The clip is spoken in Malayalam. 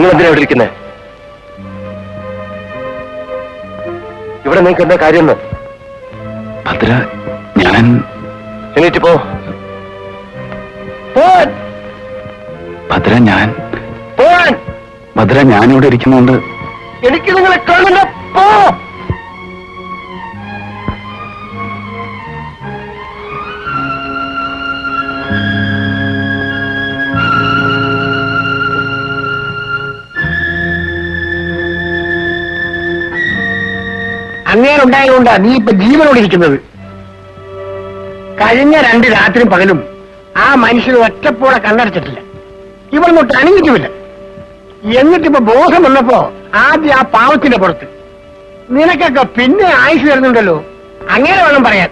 നിങ്ങൾ എന്തിനാ ഇവിടെ ഇരിക്കുന്നേ? ഇവിടെ നിങ്ങൾക്ക് എന്താ കാര്യം? ഭദ്ര, ഞാൻ എണീറ്റ് പോ. ഭദ്ര, ഞാൻ പോവാൻ. ഭദ്ര, ഞാനിവിടെ ഇരിക്കുന്നുണ്ട്. എനിക്ക് നിങ്ങളെ കാണുന്ന പോ. അങ്ങേരുണ്ടായതുകൊണ്ടാ നീ ഇപ്പൊ ജീവനോടിരിക്കുന്നത്. കഴിഞ്ഞ 2 രാത്രിയും പകലും ആ മനുഷ്യന് ഒറ്റപ്പോടെ കണ്ണടച്ചിട്ടില്ല. ഇവളൊട്ട് അണിഞ്ഞിട്ടുമില്ല. എന്നിട്ടിപ്പോ ബോധം വന്നപ്പോ ആദ്യം ആ പാവത്തിന്റെ പുറത്ത്. നിനക്കൊക്കെ പിന്നെ ആയുസ് വരുന്നുണ്ടല്ലോ. അങ്ങനെ വേണം പറയാൻ.